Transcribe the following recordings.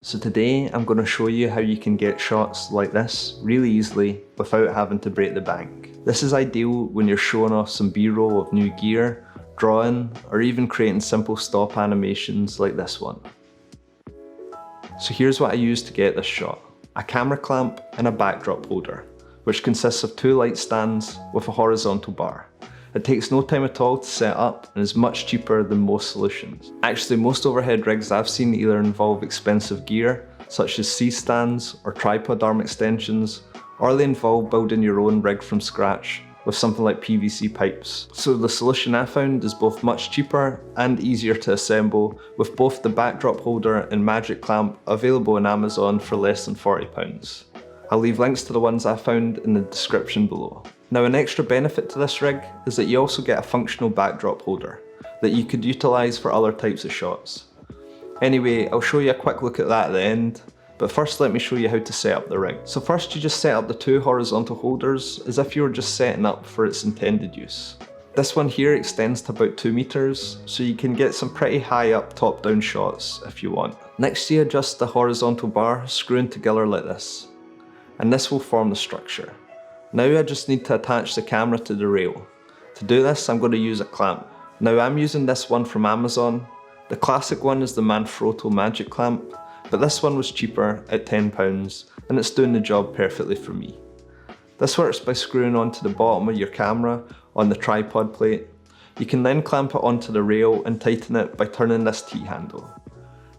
So today I'm going to show you how you can get shots like this really easily without having to break the bank. This is ideal when you're showing off some B-roll of new gear, drawing, or even creating simple stop animations like this one. So here's what I used to get this shot. A camera clamp and a backdrop holder, which consists of two light stands with a horizontal bar. It takes no time at all to set up and is much cheaper than most solutions. Actually, most overhead rigs I've seen either involve expensive gear, such as C-stands or tripod arm extensions, or they involve building your own rig from scratch with something like PVC pipes. So the solution I found is both much cheaper and easier to assemble, with both the backdrop holder and magic clamp available on Amazon for less than £40. I'll leave links to the ones I found in the description below. Now, an extra benefit to this rig is that you also get a functional backdrop holder that you could utilise for other types of shots. Anyway, I'll show you a quick look at that at the end, but first let me show you how to set up the rig. So first you just set up the two horizontal holders as if you were just setting up for its intended use. This one here extends to about 2 meters, so you can get some pretty high up top down shots if you want. Next you adjust the horizontal bar screwing together like this, and this will form the structure. Now I just need to attach the camera to the rail. To do this, I'm going to use a clamp. Now I'm using this one from Amazon. The classic one is the Manfrotto Magic Clamp, but this one was cheaper at £10 and it's doing the job perfectly for me. This works by screwing onto the bottom of your camera on the tripod plate. You can then clamp it onto the rail and tighten it by turning this T-handle.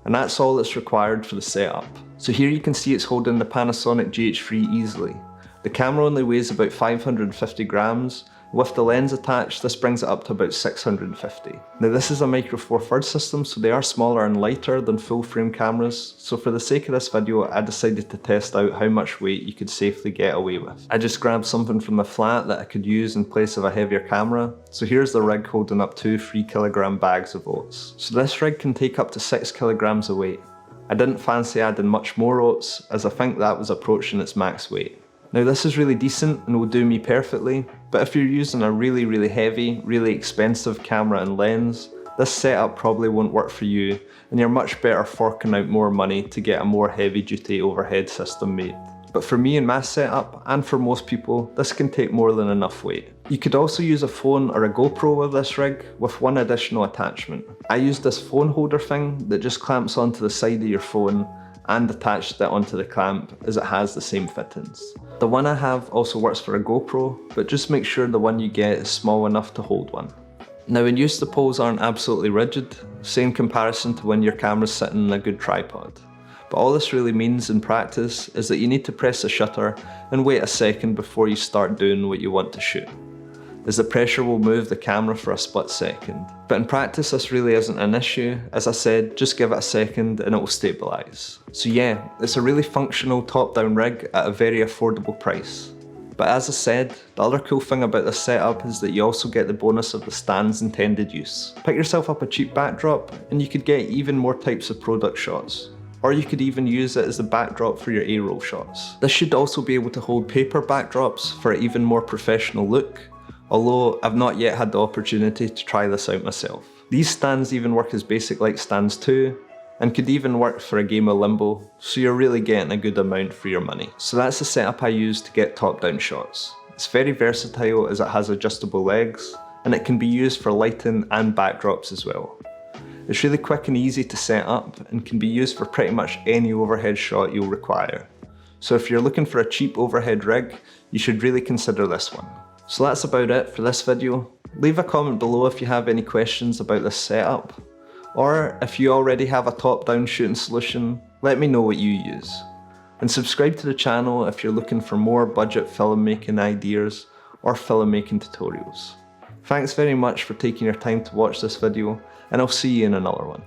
And that's all that's required for the setup. So here you can see it's holding the Panasonic GH3 easily. The camera only weighs about 550 grams. With the lens attached, this brings it up to about 650. Now this is a micro four thirds system, so they are smaller and lighter than full frame cameras. So for the sake of this video, I decided to test out how much weight you could safely get away with. I just grabbed something from the flat that I could use in place of a heavier camera. So here's the rig holding up two 3kg bags of oats. So this rig can take up to 6 kilograms of weight. I didn't fancy adding much more oats, as I think that was approaching its max weight. Now this is really decent and will do me perfectly, but if you're using a really heavy, really expensive camera and lens, this setup probably won't work for you and you're much better forking out more money to get a more heavy duty overhead system made. But for me and my setup, and for most people, this can take more than enough weight. You could also use a phone or a GoPro with this rig with one additional attachment. I used this phone holder thing that just clamps onto the side of your phone and attached it onto the clamp as it has the same fittings. The one I have also works for a GoPro, but just make sure the one you get is small enough to hold one. Now in use the poles aren't absolutely rigid, say in comparison to when your camera's sitting in a good tripod. But all this really means in practice is that you need to press the shutter and wait a second before you start doing what you want to shoot, as the pressure will move the camera for a split second. But in practice this really isn't an issue. As I said, just give it a second and it will stabilise. So yeah, it's a really functional top-down rig at a very affordable price. But as I said, the other cool thing about this setup is that you also get the bonus of the stand's intended use. Pick yourself up a cheap backdrop and you could get even more types of product shots. Or you could even use it as the backdrop for your A-roll shots. This should also be able to hold paper backdrops for an even more professional look, although I've not yet had the opportunity to try this out myself. These stands even work as basic light stands too, and could even work for a game of limbo, so you're really getting a good amount for your money. So that's the setup I use to get top-down shots. It's very versatile as it has adjustable legs, and it can be used for lighting and backdrops as well. It's really quick and easy to set up, and can be used for pretty much any overhead shot you'll require. So if you're looking for a cheap overhead rig, you should really consider this one. So that's about it for this video. Leave a comment below if you have any questions about this setup, or if you already have a top-down shooting solution, let me know what you use. And subscribe to the channel if you're looking for more budget filmmaking ideas or filmmaking tutorials. Thanks very much for taking your time to watch this video, and I'll see you in another one.